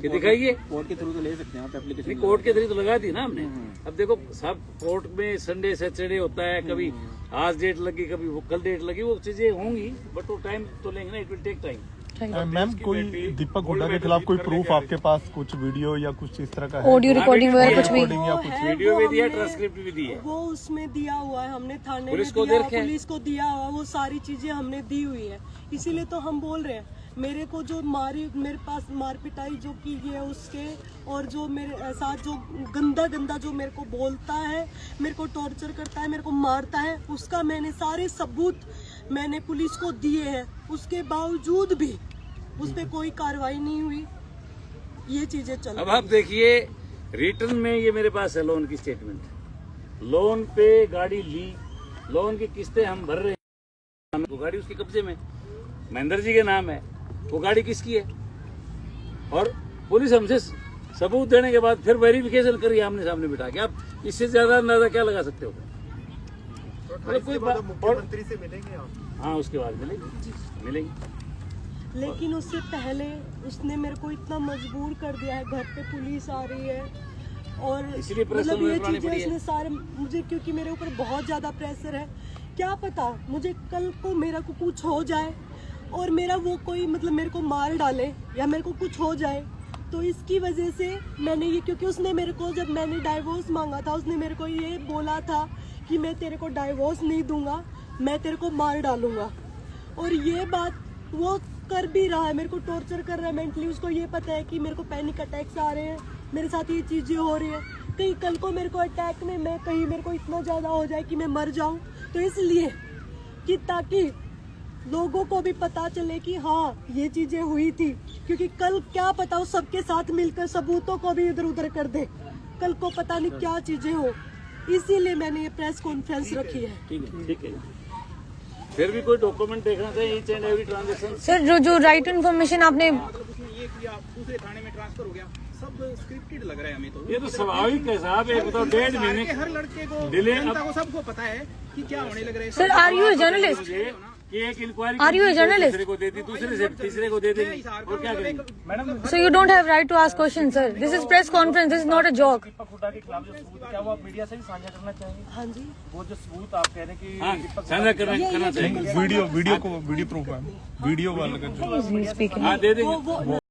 कि दिखाइए। कोर्ट के थ्रू तो ले सकते हैं आप एप्लीकेशन? कोर्ट के थ्रू तो लगा दी ना हमने। अब देखो सब कोर्ट में संडे सैटरडे होता है, कभी आज डेट लगी, कभी वो कल डेट लगी, वो चीजें होंगी, बट वो टाइम तो लेंगे ना, it will take time. Ma'am कोई दीपक हुड्डा के खिलाफ कोई प्रूफ आपके पास, कुछ वीडियो या कुछ इस तरह का है? ऑडियो रिकॉर्डिंग वगैरह कुछ भी? रिकॉर्डिंग या कुछ? वीडियो भी दिया, ट्रांसक्रिप्ट भी दी है, वो उसमें दिया हुआ है, हमने थाने पुलिस में को दिया, दे रखे हैं। पुलिस को दिया हुआ, वो सारी चीजें हमने दी हुई है। इसीलिए तो हम बोल रहे हैं, मेरे को जो मेरे पास मार पिटाई जो की है उसके, और जो मेरे साथ जो गंदा जो मेरे को बोलता है, मेरे को टॉर्चर करता है, मेरे को मारता है, उसका मैंने सारे सबूत मैंने पुलिस को दिए हैं। उसके बावजूद भी उस पर कोई कार्रवाई नहीं हुई। ये चीजें चल अब आप देखिए रिटर्न में ये मेरे पास है लोन की स्टेटमेंट, लोन पे गाड़ी ली, लोन की किस्तें हम भर रहे हैं, वो गाड़ी उसके कब्जे में महेंद्र जी के नाम है, वो गाड़ी किसकी है, और पुलिस हमसे सबूत देने के बाद फिर वेरिफिकेशन करिए आमने सामने बिठा के। आप इससे ज्यादा अंदाजा क्या लगा सकते हो? कोई बात मुख्यमंत्री से मिलेंगे आप? हाँ, उसके बाद मिलेंगे। लेकिन उससे पहले उसने मेरे को इतना मजबूर कर दिया है, घर पे पुलिस आ रही है, और इसलिए प्रेशर मतलब ये बनानी चीजें पड़ी है। इसने सारे मुझे, क्योंकि मेरे ऊपर बहुत ज्यादा प्रेशर है। क्या पता मुझे कल को मेरा को कुछ हो जाए और मेरा वो कोई मतलब मेरे को मार डाले या मेरे को कुछ हो जाए, तो इसकी वजह से मैंने ये, क्योंकि उसने मेरे को जब मैंने डाइवोर्स मांगा था, उसने मेरे को ये बोला था कि मैं तेरे को डाइवोर्स नहीं दूंगा, मैं तेरे को मार डालूंगा, और ये बात वो कर भी रहा है, मेरे को टॉर्चर कर रहा है मेंटली। उसको ये पता है कि मेरे को पैनिक अटैक्स आ रहे हैं, मेरे साथ ये चीजें हो रही है, कहीं कल को मेरे को अटैक में मैं कहीं मेरे को इतना ज्यादा हो जाए कि मैं मर जाऊं, तो इसलिए कि ताकि लोगों को भी पता चले कि हाँ ये चीजें हुई थी, क्योंकि कल क्या पता वो सबके साथ मिलकर सबूतों को भी इधर उधर कर दे, कल को पता नहीं क्या चीजें हो। इसीलिए मैंने ये प्रेस कॉन्फ्रेंस रखी है। ठीक है, फिर भी कोई डॉक्यूमेंट देखना चाहिए, each and every transaction. Sir जो राइट इन्फॉर्मेशन आपने, उसमें ये किया, दूसरे थाने में ट्रांसफर हो गया, सब स्क्रिप्टेड लग रहा है हमें तो। ये तो स्वाभाविक है साहब, एक बताओ 1.5 महीने हर लड़के को, डिले। जनता को सबको पता है कि क्या होने लग रहा है। Sir are you a journalist? कि एक inquiry Are you a journalist? दूसरे को दे दी, दूसरे से तीसरे को दे देंगे, और क्या करेंगे? Madam So you don't have right to ask questions, sir. This is press conference. This is not a joke. दीपक हुड्डा के खिलाफ जो सबूत क्या वो आप मीडिया से भी साझा करना चाहेंगे? हाँ जी, वो जो सबूत आप कह रहे हैं कि हाँ, दीपक साझा करना चाहिए। वीडियो को वीडियो प्रूफ है, वीडियो वाला का जो He's speaking. हाँ, दे देंगे।